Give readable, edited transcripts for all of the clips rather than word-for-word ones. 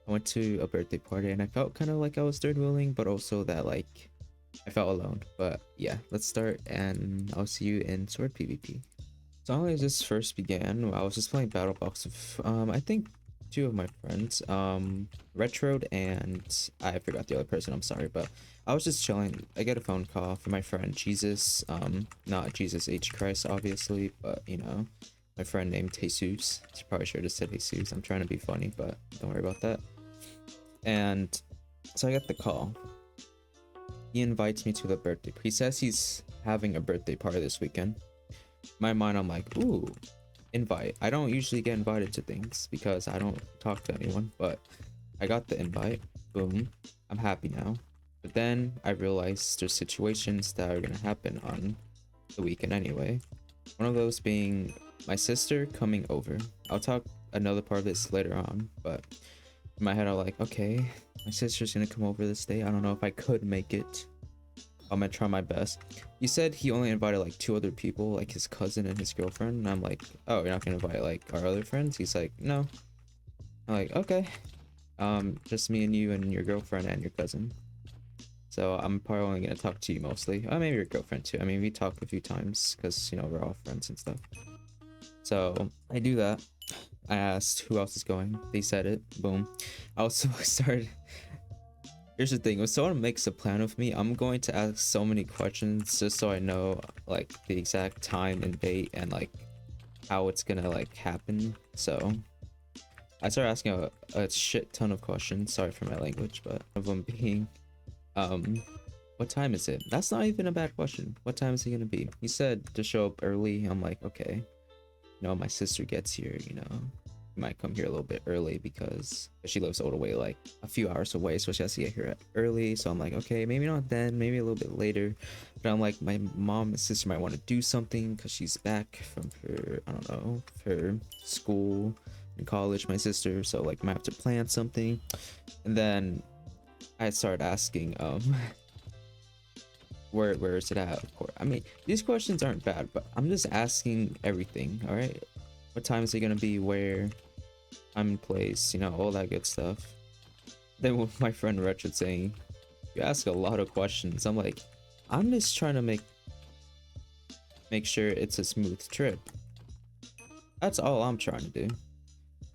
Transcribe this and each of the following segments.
I went to a birthday party and I felt kind of like I was third wheeling, but also that like I felt alone. But yeah, let's start and I'll see you in sword PvP. So how this first began, I was just playing Battle Box with I think two of my friends, Retroed and I forgot the other person, I'm sorry, but I was just chilling. I get a phone call from my friend Jesus, not Jesus H Christ obviously, but you know, my friend named Jesus. Probably should have said Jesus. I'm trying to be funny, but don't worry about that. And so I get the call. He invites me to the birthday. He says he's having a birthday party this weekend. In my mind, I'm like, ooh, invite. I don't usually get invited to things because I don't talk to anyone, but I got the invite. Boom. I'm happy now. But then I realized there's situations that are gonna happen on the weekend anyway. One of those being my sister coming over. I'll talk another part of this later on, but in my head I'm like, okay, my sister's gonna come over this day. I don't know if I could make it. I'm gonna try my best. He said he only invited like 2 other people, like his cousin and his girlfriend, and I'm like, oh, you're not gonna invite like our other friends? He's like, no. I'm like, okay, just me and you and your girlfriend and your cousin. So I'm probably only gonna talk to you mostly. Oh, maybe your girlfriend too. I mean, we talked a few times because you know we're all friends and stuff. So I do that. I asked who else is going. They said it. Boom. I also started. Here's the thing, when someone makes a plan with me, I'm going to ask so many questions just so I know like the exact time and date and like how it's gonna like happen. So I started asking a shit ton of questions. Sorry for my language, but one of them being, what time is it? That's not even a bad question. What time is it gonna be? He said to show up early. I'm like, okay. You know, my sister gets here, you know. Might come here a little bit early because she lives all the way like a few hours away, so she has to get here early. So I'm like, okay, maybe not then, maybe a little bit later. But I'm like, my mom and sister might want to do something because she's back from her, I don't know, her school and college, my sister, so like might have to plan something. And then I started asking where is it at? Of course, I mean, these questions aren't bad, but I'm just asking everything. All right, what time is it gonna be, where, I'm in place, you know, all that good stuff. Then with my friend Richard saying, you ask a lot of questions. I'm like, I'm just trying to make sure it's a smooth trip. That's all I'm trying to do.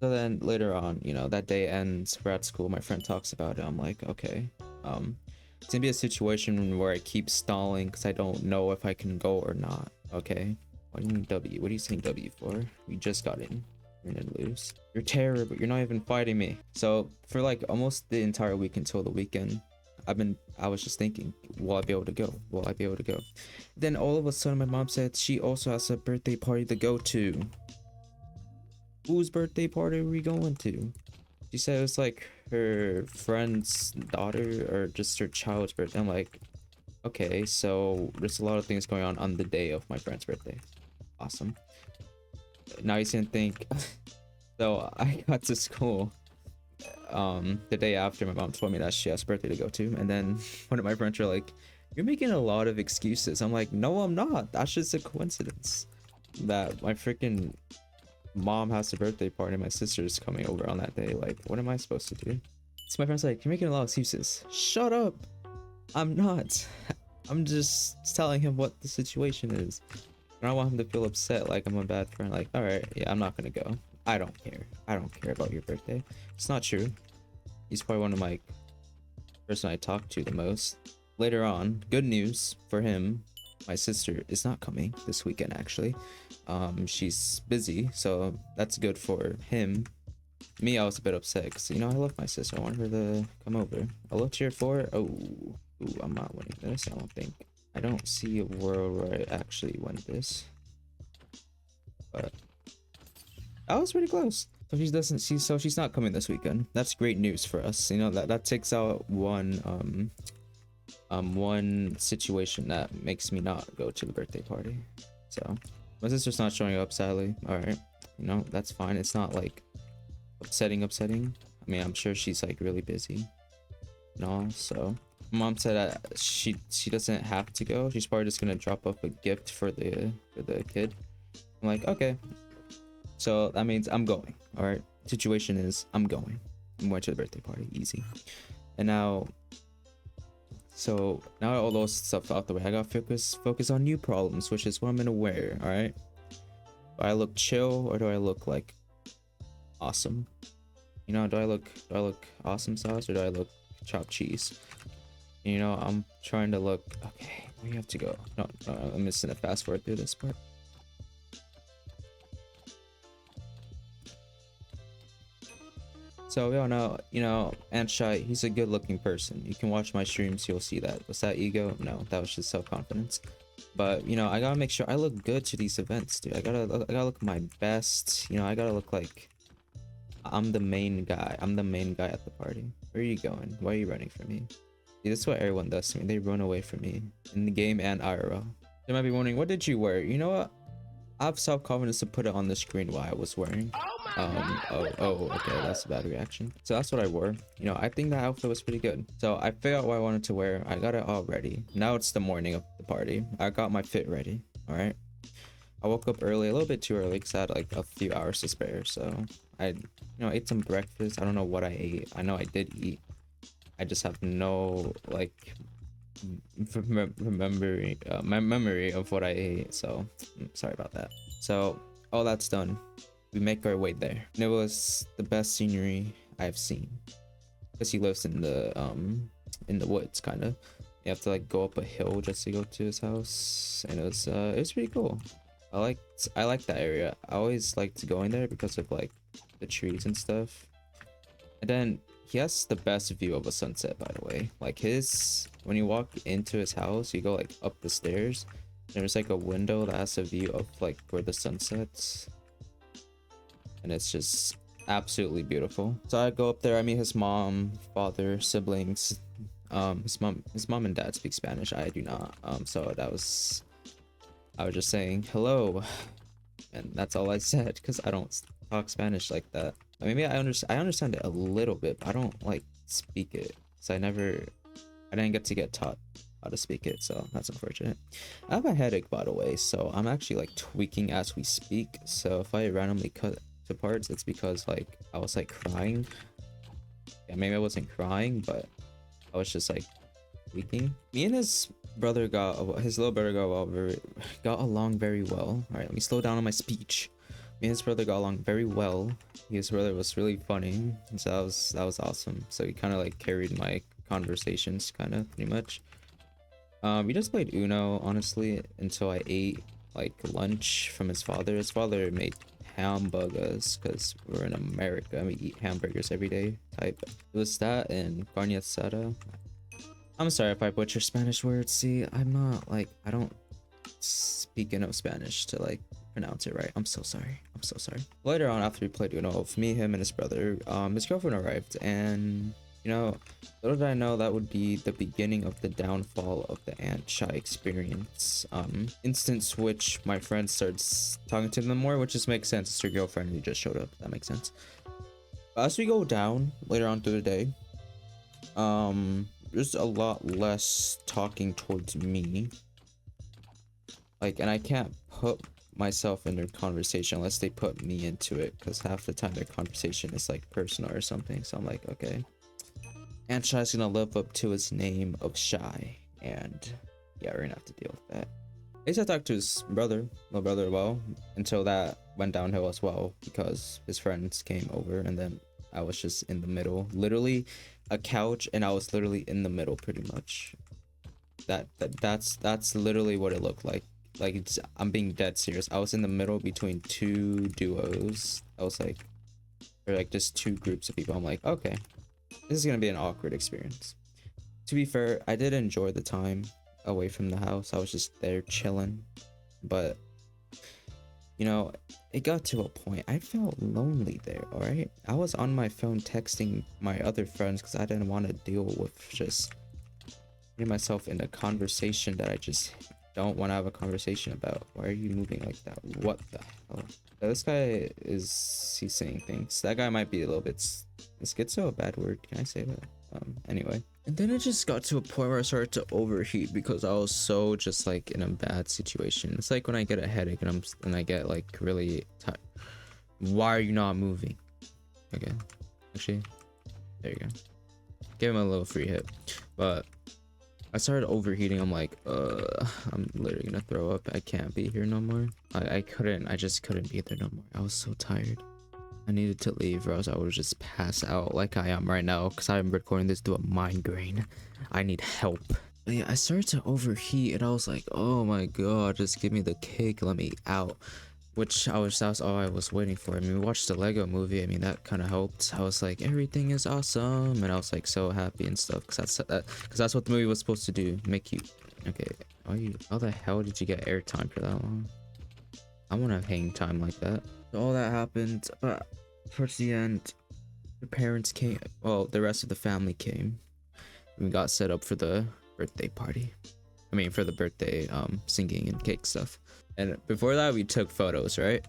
So then later on, you know, that day ends, we're at school, my friend talks about it. I'm like, okay, it's gonna be a situation where I keep stalling because I don't know if I can go or not. Okay, what do you mean W? What are you saying W for? We just got in. You're gonna lose. You're terrible. You're not even fighting me. So for like almost the entire week until the weekend, I was just thinking, will I be able to go? Will I be able to go? Then all of a sudden my mom said she also has a birthday party to go to. Whose birthday party are we going to? She said it was like her friend's daughter or just her child's birthday. I'm like, okay, so there's a lot of things going on the day of my friend's birthday. Awesome. Now he's gonna think. So I got to school the day after my mom told me that she has a birthday to go to, and then one of my friends were like, you're making a lot of excuses. I'm like, no, I'm not. That's just a coincidence that my freaking mom has a birthday party and my sister's coming over on that day. Like, what am I supposed to do? So my friend's like, you're making a lot of excuses. Shut up. I'm not. I'm just telling him what the situation is. I don't want him to feel upset like I'm a bad friend. Like, all right, yeah, I'm not gonna go. I don't care. I don't care about your birthday. It's not true. He's probably one of my person I talk to the most. Later on, good news for him. My sister is not coming this weekend actually. She's busy, so that's good for him. Me, I was a bit upset because you know I love my sister. I want her to come over. A little cheer for her. Oh, ooh, I'm not winning this. I don't think. I don't see a world where I actually win this, but that was pretty close. So she doesn't see, so she's not coming this weekend. That's great news for us. You know, that takes out one situation that makes me not go to the birthday party. So my sister's not showing up, sadly. All right, you know, that's fine. It's not like upsetting. I mean, I'm sure she's like really busy. No, so mom said that she doesn't have to go. She's probably just gonna drop off a gift for the kid. I'm like, okay, so that means I'm going. All right, situation is I'm going. went to the birthday party, easy. And now, so now all those stuff out the way, I gotta focus on new problems, which is what I'm gonna wear. All right, do I look chill or do I look like awesome? You know, do I look awesome sauce or do I look chopped cheese? You know, I'm trying to look. Okay, we have to go. No, I'm just gonna fast forward through this part. So we all know, you know, Anshai, he's a good looking person. You can watch my streams, you'll see that. Was that ego? No, that was just self-confidence. But, you know, I gotta make sure I look good to these events, dude. I gotta look my best. You know, I gotta look like I'm the main guy. I'm the main guy at the party. Where are you going? Why are you running from me? See, this is what everyone does to me. They run away from me in the game and IRL. They might be wondering, what did you wear? You know what? I have self-confidence to put it on the screen what I was wearing. Okay, that's a bad reaction. So that's what I wore. You know, I think that outfit was pretty good. So I figured out what I wanted to wear. I got it all ready. Now it's the morning of the party. I got my fit ready. All right. I woke up early, a little bit too early because I had like a few hours to spare. So I, you know, ate some breakfast. I don't know what I ate. I know I did eat. I just have no like my memory of what I ate. So sorry about that. So all that's done. We make our way there. And it was the best scenery I've seen. Because he lives in the woods, kind of. You have to like go up a hill just to go to his house, and it was pretty cool. I like that area. I always liked going there because of like the trees and stuff. And then he has the best view of a sunset, by the way. Like when you walk into his house, you go like up the stairs. There's like a window that has a view of like where the sun sets. And it's just absolutely beautiful. So I go up there, I meet his mom, father, siblings. His mom and dad speak Spanish. I do not. So I was just saying hello, and that's all I said because I don't talk Spanish like that. Maybe I understand it a little bit, but I don't like speak it. So I didn't get taught how to speak it, so that's unfortunate. I have a headache, by the way, so I'm actually like tweaking as we speak. So if I randomly cut to parts, it's because like I was like crying. Yeah, maybe I wasn't crying, but I was just like tweaking. Me and his little brother got along very well. All right, let me slow down on my speech. Me and his brother got along very well. His brother was really funny, so that was awesome. So he kind of like carried my conversations, kind of pretty much. We just played Uno honestly until I ate like lunch from his father. His father made hamburgers because we're in America and we eat hamburgers every day type. It was that and carne asada. I'm sorry if I butcher Spanish words. See, I'm not like, I don't speak enough Spanish to like pronounce it right. I'm so sorry. Later on, after we played Uno, of me, him, and his brother, his girlfriend arrived, and you know, little did I know that would be the beginning of the downfall of the Ant Shy experience. Instance which my friend starts talking to them more, which just makes sense. It's your girlfriend who just showed up. That makes sense. As we go down later on through the day, there's a lot less talking towards me. Like, and I can't put myself in their conversation unless they put me into it, because half the time their conversation is like personal or something. So I'm like, okay. And Shy's gonna live up to his name of Shy, and yeah, we're gonna have to deal with that. At least I talked to his brother, my brother, well, until that went downhill as well because his friends came over, and then I was just in the middle, literally a couch, and I was literally in the middle pretty much. That's literally what it looked like. Like, I'm being dead serious. I was in the middle between two duos. I was like, or like just two groups of people. I'm like, okay, this is gonna be an awkward experience. To be fair, I did enjoy the time away from the house. I was just there chilling, but you know, it got to a point I felt lonely there. All right, I was on my phone texting my other friends because I didn't want to deal with just getting myself in a conversation that I just don't want to have a conversation about. Why are you moving like that? What the hell? This guy he's saying things. That guy might be a little bit schizo, a bad word. Can I say that? Anyway. And then it just got to a point where I started to overheat because I was so just like in a bad situation. It's like when I get a headache and I get like really tired. Why are you not moving? Okay. Actually, There you go. Gave him a little free hit, but I started overheating. I'm like, I'm literally gonna throw up. I can't be here no more. I just couldn't be there no more. I was so tired. I needed to leave or else I would just pass out like I am right now because I'm recording this to a migraine. I need help. But yeah, I started to overheat and I was like, oh my god, just give me the cake, let me out. That's all I was waiting for. I mean, we watched the Lego movie. I mean, that kind of helped. I was like, everything is awesome, and I was like so happy and stuff because that's what the movie was supposed to do, make you. Okay, how the hell did you get airtime for that long? I want to hang time like that. So all that happened, but towards the end, the parents came. Well, the rest of the family came. We got set up for the birthday party. I mean, for the birthday singing and cake stuff. And before that, we took photos, right?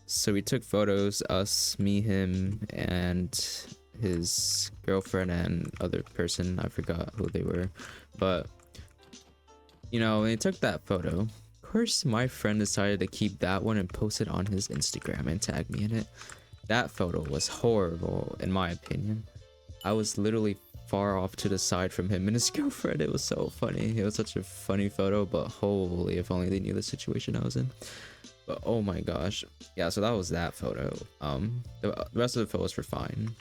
So we took photos, us, me, him, and his girlfriend and other person. I forgot who they were. But, you know, when he took that photo, of course, my friend decided to keep that one and post it on his Instagram and tag me in it. That photo was horrible, in my opinion. I was literally far off to the side from him and his girlfriend. It was so funny. It was such a funny photo, but holy, if only they knew the situation I was in. But oh my gosh. Yeah, so that was that photo. The rest of the photos were fine.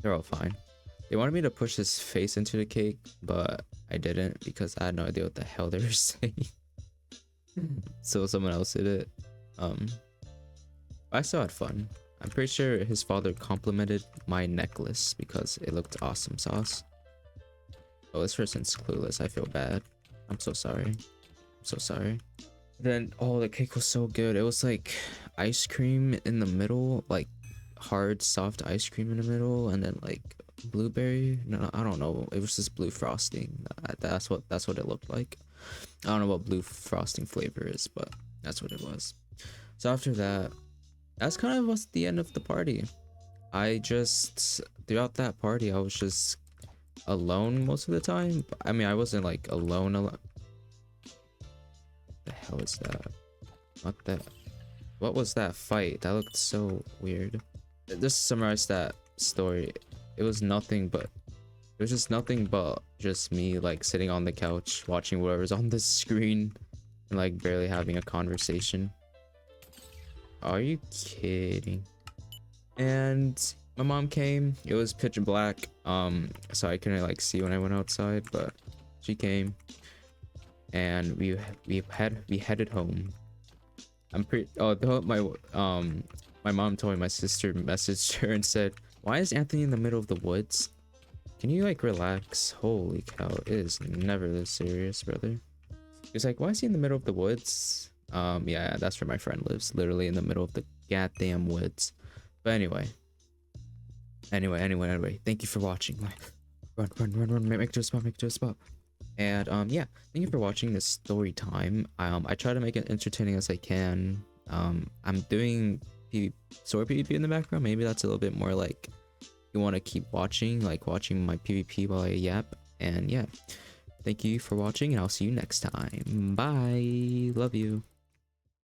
They're all fine. They wanted me to push his face into the cake, but I didn't because I had no idea what the hell they were saying. So someone else did it. I still had fun. I'm pretty sure his father complimented my necklace because it looked awesome sauce. Oh, this person's clueless. I feel bad. I'm so sorry. I'm so sorry. Then, oh, the cake was so good. It was like ice cream in the middle, like hard, soft ice cream in the middle, and then like blueberry. No, I don't know. It was just blue frosting. That's what it looked like. I don't know what blue frosting flavor is, but that's what it was. So after that, that's kind of was the end of the party. Throughout that party, I was just alone most of the time. I mean, I wasn't like alone. What the hell is that? What was that fight? That looked so weird. Just to summarize that story, it was just nothing but just me like sitting on the couch watching whatever's on the screen and like barely having a conversation. Are you kidding? And my mom came. It was pitch black, so I couldn't like see when I went outside, but she came and we headed home. My mom told me my sister messaged her and said, why is Anthony in the middle of the woods? Can you like relax? Holy cow, it is never this serious, brother. He's like, why is he in the middle of the woods? Yeah, that's where my friend lives, literally in the middle of the goddamn woods. But anyway, thank you for watching. Run, make it to a spot. And yeah, thank you for watching this story time. I try to make it entertaining as I can. I'm doing sword PvP in the background. Maybe that's a little bit more like you want to keep watching, like watching my PvP while I yap. And yeah, thank you for watching, and I'll see you next time. Bye. Love you.